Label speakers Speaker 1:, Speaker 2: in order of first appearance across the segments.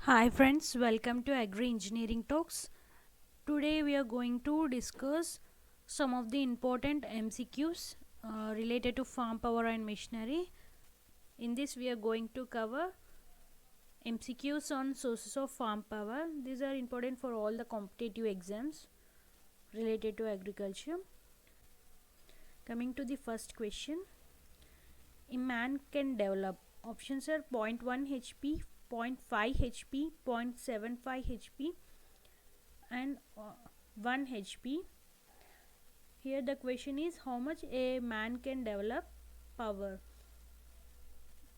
Speaker 1: Hi friends, welcome to Agri Engineering Talks. Today we are going to discuss some of the important MCQs related to farm power and machinery. In this we are going to cover MCQs on sources of farm power. These are important for all the competitive exams related to agriculture. Coming to the first question. A man can develop. Options are 0.1 HP, 0.5 HP, 0.75 HP and 1 HP. Here the question is how much a man can develop power.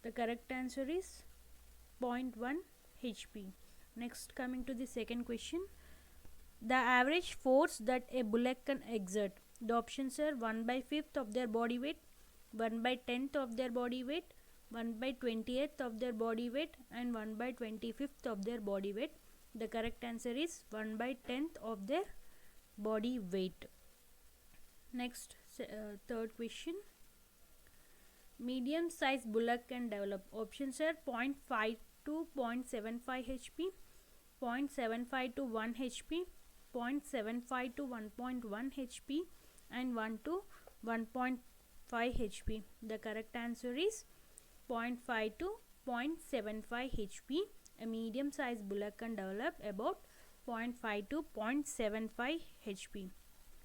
Speaker 1: The correct answer is 0.1 HP. Next, coming to the second question. The average force that a bullock can exert. The options are 1 by 5th of their body weight, 1 by 10th of their body weight, 1 by 20th of their body weight and 1 by 25th of their body weight. The correct answer is 1 by 10th of their body weight. Next, third question. Medium sized bullock can develop. Options are 0.5 to 0.75 HP, 0.75 to 1 HP, 0.75 to 1.1 HP and 1 to 1.5 HP. The correct answer is 0.5 to 0.75 HP. A medium sized bullock can develop about 0.5 to 0.75 HP.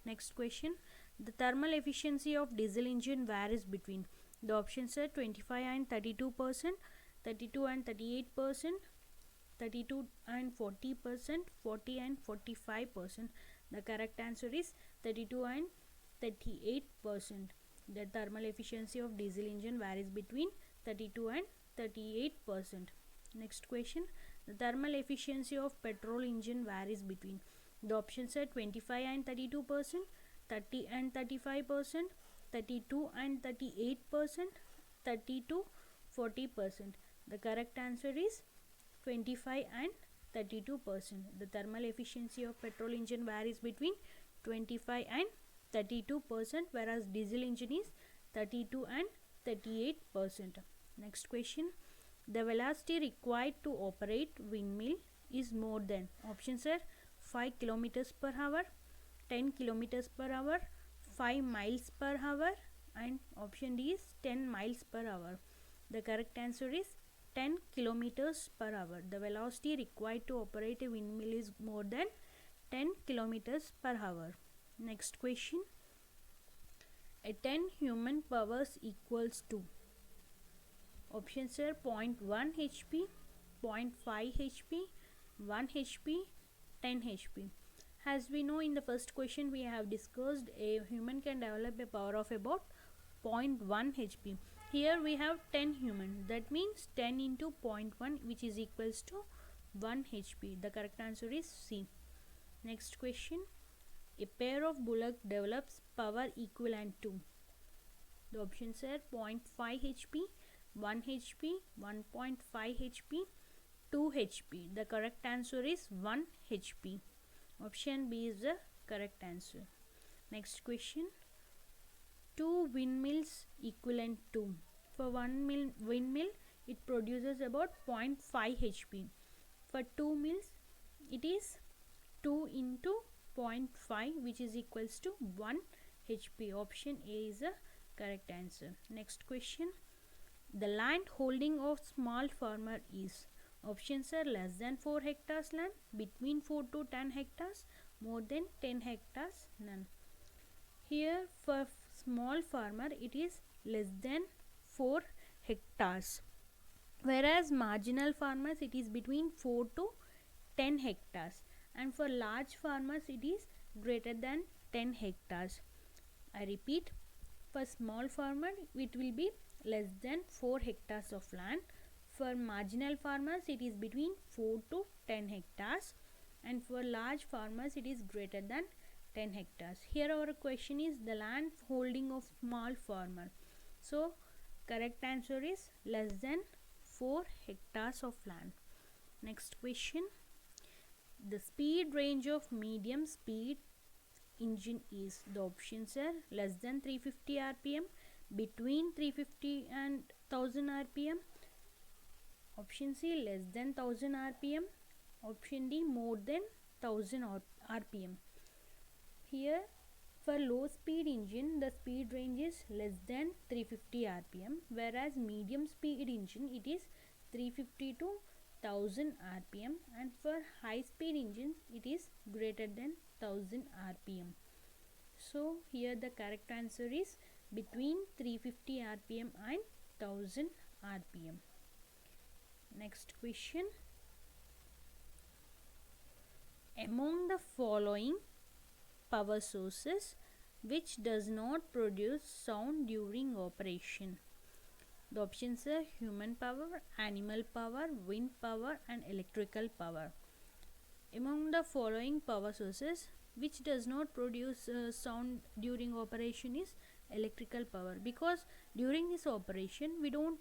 Speaker 1: Next question. The thermal efficiency of diesel engine varies between. The options are 25 and 32%, 32 and 38%, 32 and 40%, 40 and 45%. The correct answer is 32 and 38%. The thermal efficiency of diesel engine varies between 32 and 38%. Next question. The thermal efficiency of petrol engine varies between. The options are 25 and 32%, 30 and 35%, 32 and 38%, 30 to 40%. The correct answer is 25 and 32%. The thermal efficiency of petrol engine varies between 25 and 32%, whereas diesel engine is 32 and 38%. Next question. The velocity required to operate windmill is more than. Options are 5 kilometers per hour, 10 kilometers per hour, 5 miles per hour and option D is 10 miles per hour. The correct answer is 10 kilometers per hour. The velocity required to operate a windmill is more than 10 kilometers per hour. Next question. A 10 human powers equals to. Options are 0.1 HP, 0.5 HP, 1 HP, 10 HP. As we know, in the first question we have discussed a human can develop a power of about 0.1 HP. Here we have 10 human. That means 10 into 0.1 which is equals to 1 HP. The correct answer is C. Next question. A pair of bullock develops power equivalent to. The options are 0.5 HP, 1 HP, 1.5 HP, 2 HP. The correct answer is 1 HP. Option B is the correct answer. Next question. 2 windmills equivalent to. For one windmill, it produces about 0.5 HP. For 2 mills, it is 2 into 0.5 which is equals to 1 HP. Option A is the correct answer. Next question. The land holding of small farmer is. Options are less than 4 hectares land, between 4 to 10 hectares, more than 10 hectares, none. Here for small farmer it is less than 4 hectares. Whereas marginal farmers it is between 4 to 10 hectares. And for large farmers it is greater than 10 hectares. I repeat, for small farmer it will be less than 4 hectares of land. For marginal farmers it is between 4 to 10 hectares and for large farmers it is greater than 10 hectares. Here our question is the land holding of small farmer. So correct answer is less than 4 hectares of land. Next question. The speed range of medium speed engine is. The options are less than 350 rpm, between 350 and 1000 rpm, Option C, less than 1000 rpm. Option D, more than 1000 rpm. Here, for low speed engine, the speed range is less than 350 rpm, whereas medium speed engine it is 350 to 1000 rpm, and for high speed engines it is greater than 1000 rpm. So here the correct answer is between 350 rpm and 1000 rpm. Next question. Among the following power sources, which does not produce sound during operation? The options are human power, animal power, wind power and electrical power. Among the following power sources, which does not produce sound during operation is electrical power, because during this operation we don't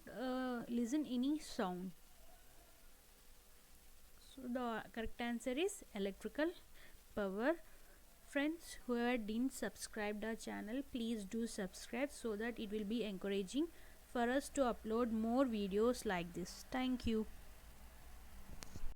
Speaker 1: listen any sound. So the correct answer is electrical power. Friends, whoever didn't subscribe our channel, please do subscribe so that it will be encouraging for us to upload more videos like this. Thank you.